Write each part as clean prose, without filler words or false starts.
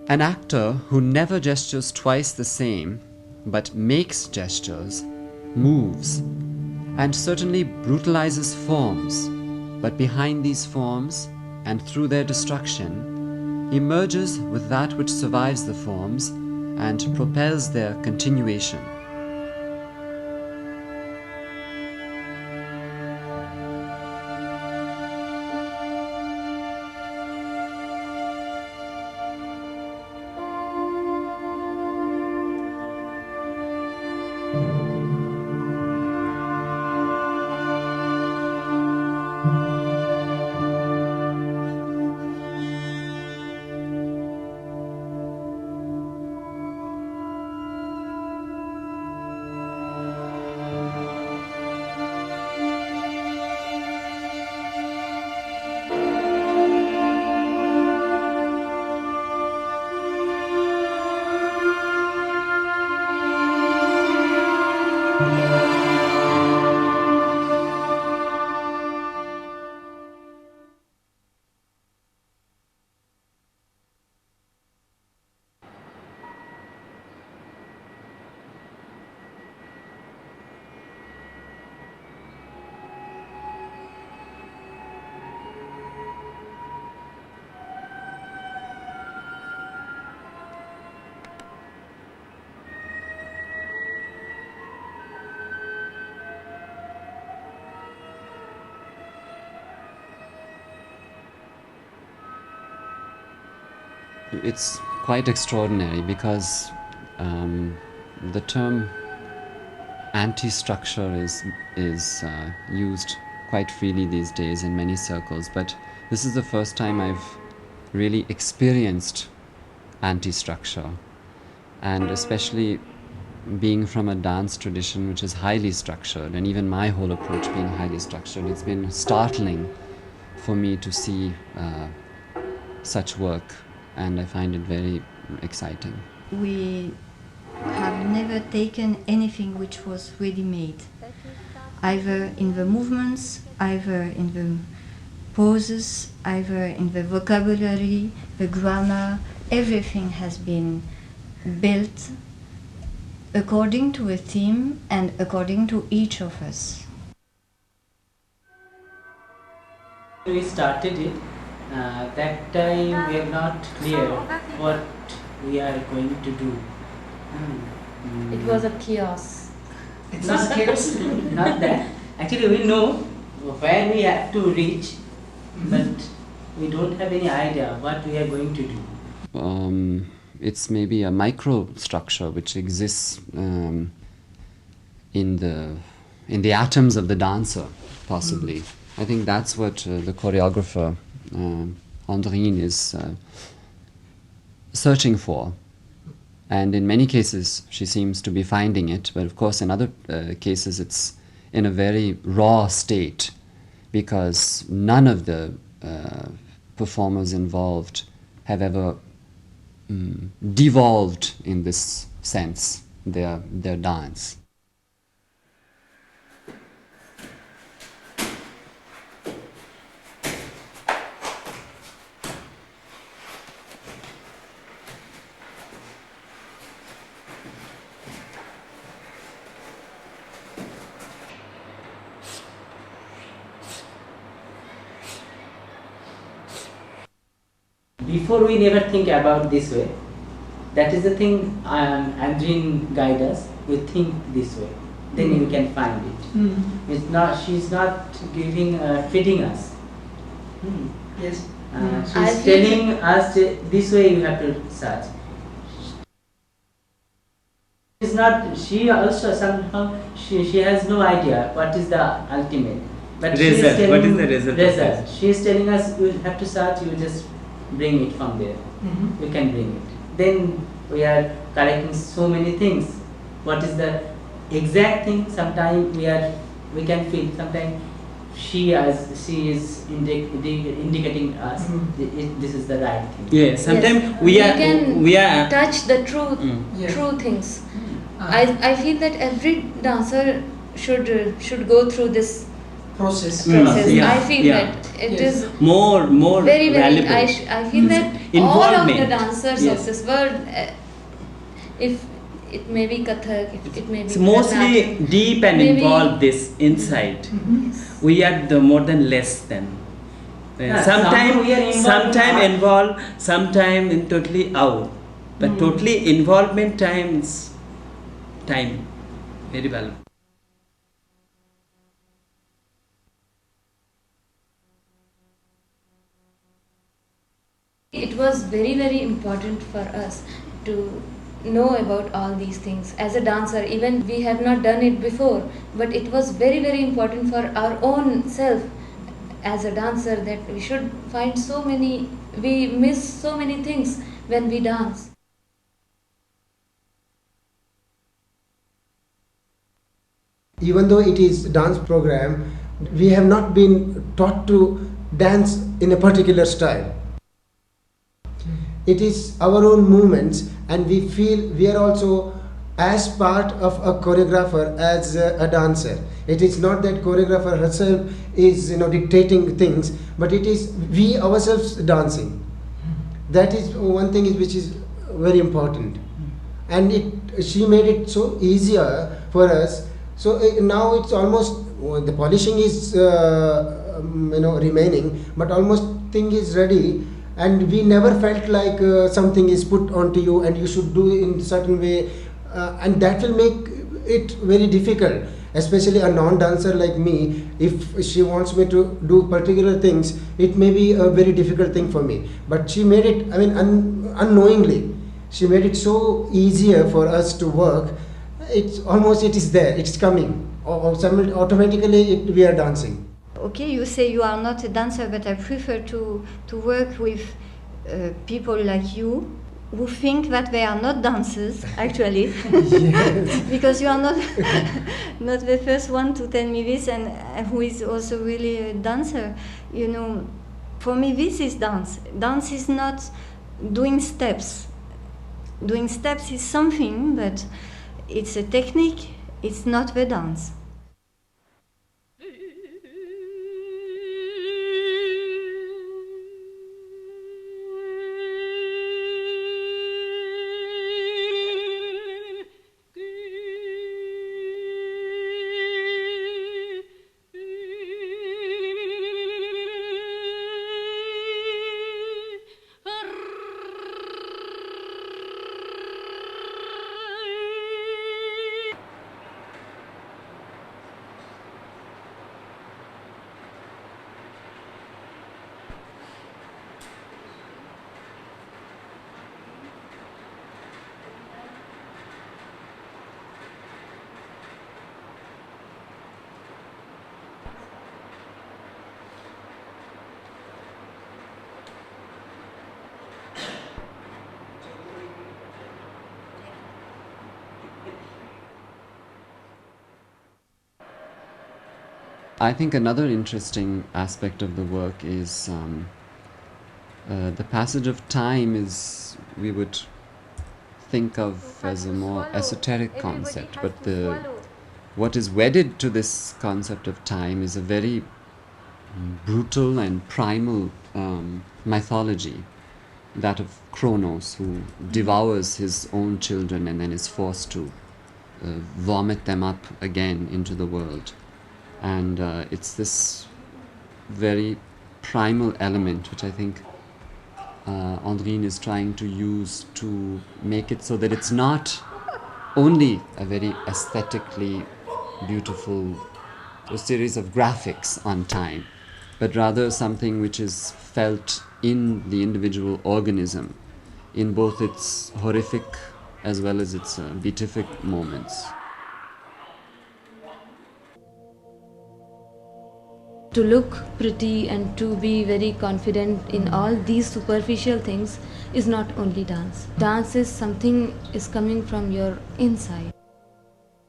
An actor who never gestures twice the same, but makes gestures, moves, and certainly brutalizes forms, but behind these forms, and through their destruction, emerges with that which survives the forms and propels their continuation. It's quite extraordinary because the term anti-structure is used quite freely these days in many circles, but this is the first time I've really experienced anti-structure, and especially being from a dance tradition which is highly structured, and even my whole approach being highly structured, it's been startling for me to see such work, and I find it very exciting. We have never taken anything which was ready-made, either in the movements, either in the poses, either in the vocabulary, the grammar. Everything has been built according to a theme and according to each of us. We started it. That time we are not clear what we are going to do. It was a chaos. It's not chaos. Not that. Actually, we know where we have to reach, but we don't have any idea what we are going to do. It's maybe a microstructure which exists in the atoms of the dancer, possibly. I think that's what the choreographer Antonin is searching for, and in many cases she seems to be finding it, but of course in other cases it's in a very raw state, because none of the performers involved have ever devolved in this sense their dance. Before we never think about this way. That is the thing Andrine guide us. We think this way, then we can find it. It's not. She's not giving feeding us. Yes. She's telling us this way you have to search. It's not. She also somehow she has no idea what is the ultimate. But she is telling, what is the result? She is telling us you have to search. You just bring it from there. You can bring it. Then we are correcting so many things. What is the exact thing? Sometimes we can feel. Sometimes she is indicating us this is the right thing. Yeah. Sometimes we are touch the true things. I feel that every dancer should go through this process. process. I feel that it is more very valuable. I feel that all of the Involvement. dancers Yes. of this world, if it may be Kathak, if it may be It's mostly Bharatanatyam, deep and maybe- involved this inside. We are the more than less than. Yeah, Sometime somehow we are involved in sometime art. involved, sometime in totally out. But totally involvement times time very valuable. It was very important for us to know about all these things. As a dancer, even we have not done it before, but it was very important for our own self as a dancer that we should find we miss so many things when we dance. Even though it is dance program, we have not been taught to dance in a particular style. It is our own movements, and we feel we are also as part of a choreographer as a dancer. It is not that choreographer herself is dictating things, but it is we ourselves dancing. That is one thing which is very important, and she made it so easier for us. So now it's almost the polishing is remaining, but almost thing is ready, and we never felt like something is put onto you and you should do it in a certain way, and that will make it very difficult, especially a non-dancer like me. If she wants me to do particular things, it may be a very difficult thing for me, but she made it, unknowingly she made it so easier for us to work. It's almost, it is there, it's coming, or automatically we are dancing. Okay, you say you are not a dancer, but I prefer to work with people like you who think that they are not dancers, actually. Because you are not not the first one to tell me this, and who is also really a dancer. For me this is dance. Dance is not doing steps. Doing steps is something, but it's a technique, it's not the dance. I think another interesting aspect of the work is the passage of time is, we would think of as a more esoteric concept, but what is wedded to this concept of time is a very brutal and primal mythology, that of Cronos, who devours his own children and then is forced to vomit them up again into the world. And it's this very primal element which I think Antonin is trying to use to make it so that it's not only a very aesthetically beautiful series of graphics on time, but rather something which is felt in the individual organism, in both its horrific as well as its beatific moments. To look pretty and to be very confident in all these superficial things is not only dance. Dance is something is coming from your inside.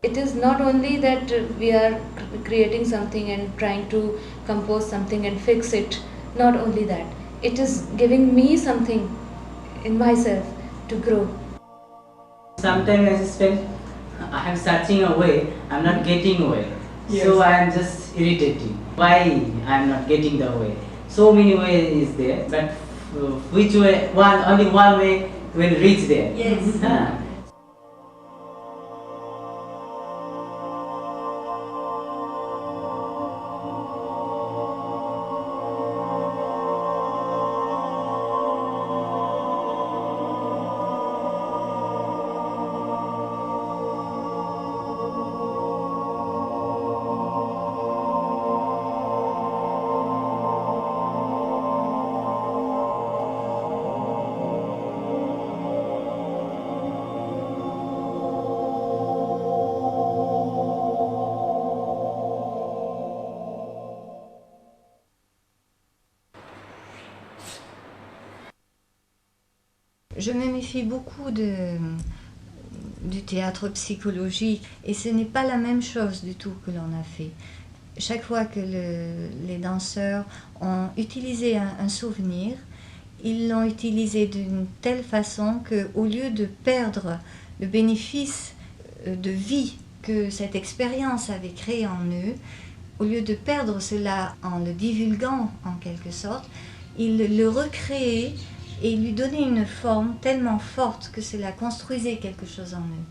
It is not only that we are creating something and trying to compose something and fix it. Not only that. It is giving me something in myself to grow. Sometimes I just felt I am searching a way, I am not getting away. Yes. So I am just irritating. Why I am not getting the way? So many ways is there, but which way? Only one way will reach there. Yes. Je me méfie beaucoup du théâtre psychologique et ce n'est pas la même chose du tout que l'on a fait. Chaque fois que les danseurs ont utilisé un souvenir, ils l'ont utilisé d'une telle façon qu'au lieu de perdre le bénéfice de vie que cette expérience avait créé en eux, au lieu de perdre cela en le divulguant en quelque sorte, ils le recréaient et lui donnaient une forme tellement forte que cela construisait quelque chose en eux.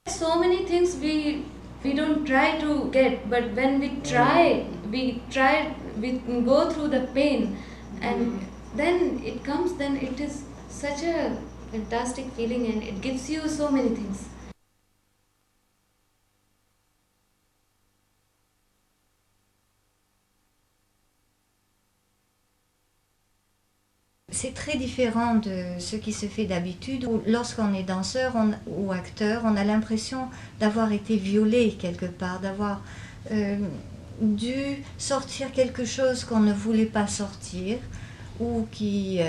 So many things we don't try to get, but when we try, we go through the pain, and then it comes. Then it is such a fantastic feeling, and it gives you so many things. C'est très différent de ce qui se fait d'habitude où lorsqu'on est danseur ou acteur, on a l'impression d'avoir été violé quelque part, d'avoir dû sortir quelque chose qu'on ne voulait pas sortir ou qui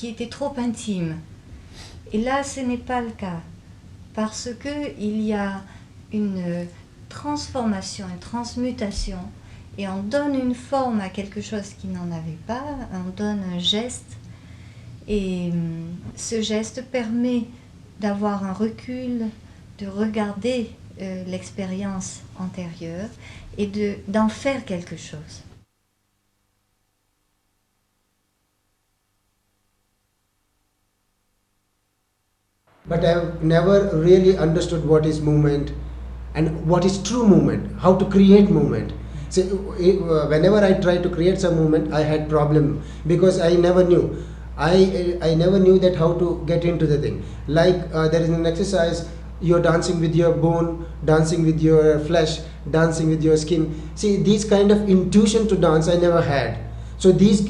était trop intime. Et là, ce n'est pas le cas parce qu'il y a une transformation, une transmutation et on donne une forme à quelque chose qui n'en avait pas, on donne un geste. Et ce geste permet d'avoir un recul, de regarder l'expérience antérieure et d'en faire quelque chose. But I've never really understood what is movement and what is true movement, how to create movement. So, whenever I try to create some movement, I had problem because I never knew. I never knew that how to get into the thing. Like there is an exercise, you're dancing with your bone, dancing with your flesh, dancing with your skin. See, these kind of intuition to dance I never had. So these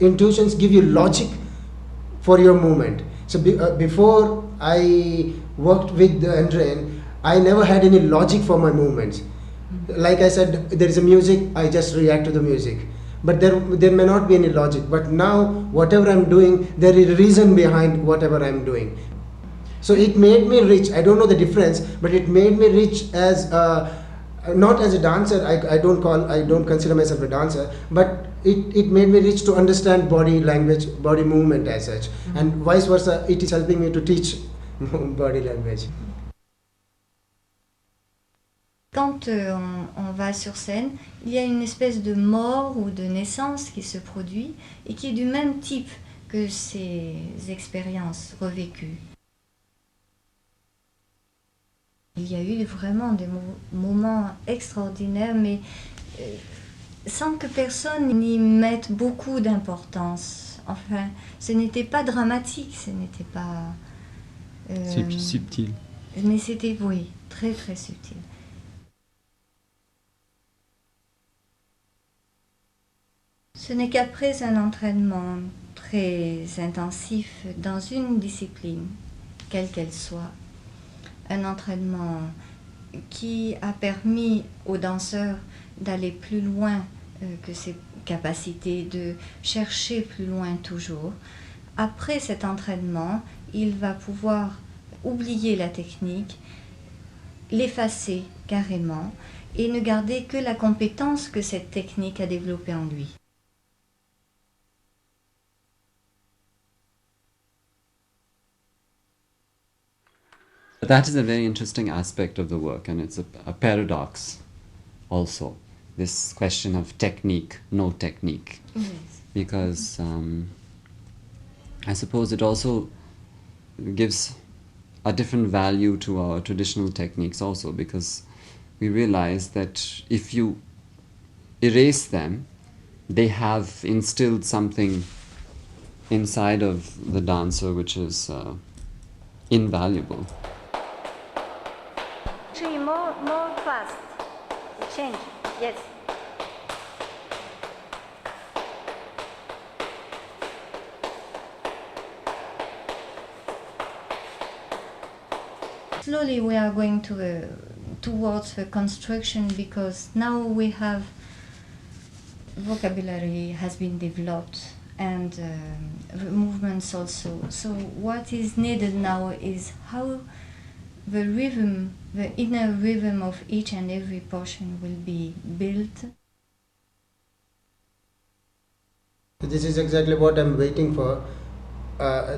intuitions give you logic for your movement. So before I worked with the Antonin, I never had any logic for my movements. Like I said, there is a music, I just react to the music. But there may not be any logic. But now, whatever I'm doing, there is a reason behind whatever I'm doing. So it made me rich. I don't know the difference, but it made me rich as not as a dancer, I don't consider myself a dancer, but it made me rich to understand body language, body movement as such, and vice versa, it is helping me to teach body language. Quand on va sur scène, il y a une espèce de mort ou de naissance qui se produit et qui est du même type que ces expériences revécues. Il y a eu vraiment des moments extraordinaires, mais sans que personne n'y mette beaucoup d'importance. Enfin, ce n'était pas dramatique, ce n'était pas... C'est subtil. Mais c'était, oui, très très subtil. Ce n'est qu'après un entraînement très intensif dans une discipline, quelle qu'elle soit, un entraînement qui a permis aux danseurs d'aller plus loin que ses capacités, de chercher plus loin toujours. Après cet entraînement, il va pouvoir oublier la technique, l'effacer carrément et ne garder que la compétence que cette technique a développée en lui. That is a very interesting aspect of the work, and it's a paradox also, this question of technique, no technique. Yes. Because I suppose it also gives a different value to our traditional techniques also, because we realize that if you erase them, they have instilled something inside of the dancer which is invaluable. More fast. Change. Yes. Slowly we are going towards the construction, because now we have vocabulary has been developed and the movements also. So what is needed now is how the rhythm, the inner rhythm of each and every portion will be built. This is exactly what I'm waiting for.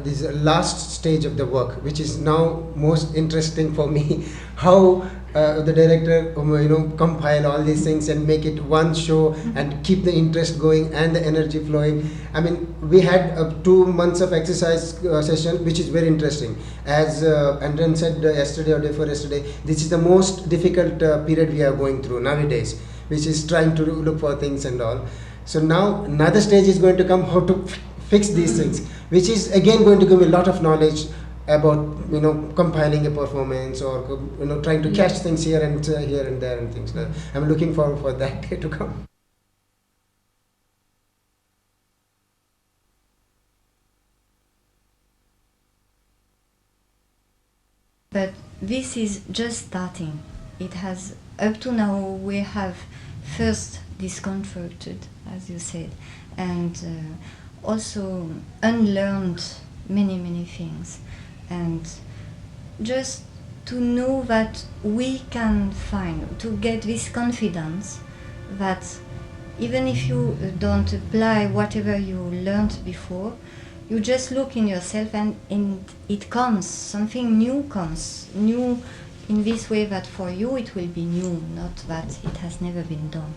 This last stage of the work, which is now most interesting for me. How the director, compile all these things and make it one show and keep the interest going and the energy flowing. I mean, we had 2 months of exercise session, which is very interesting. As Antonin said yesterday or day before yesterday, this is the most difficult period we are going through nowadays, which is trying to look for things and all. So now another stage is going to come, how to fix these things, which is again going to give me a lot of knowledge about compiling a performance, or trying to catch things here and there and things like that. I'm looking forward for that day to come. But this is just starting. It has, up to now, we have first discomforted, as you said, and also unlearned many things. And just to know that we can find, to get this confidence that even if you don't apply whatever you learned before, you just look in yourself and it comes, something new comes, new in this way that for you it will be new, not that it has never been done.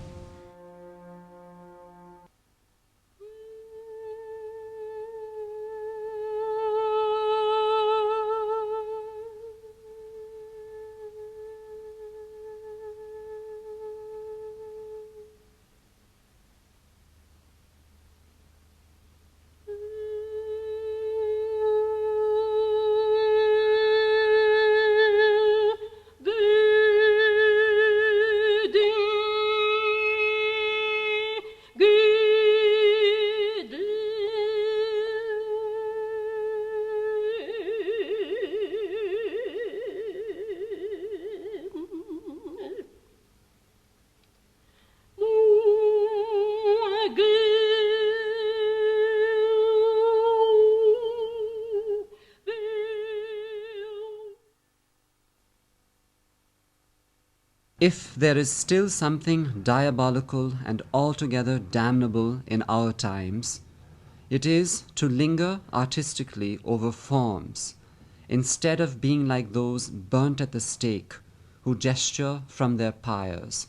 If there is still something diabolical and altogether damnable in our times, it is to linger artistically over forms, instead of being like those burnt at the stake who gesture from their pyres.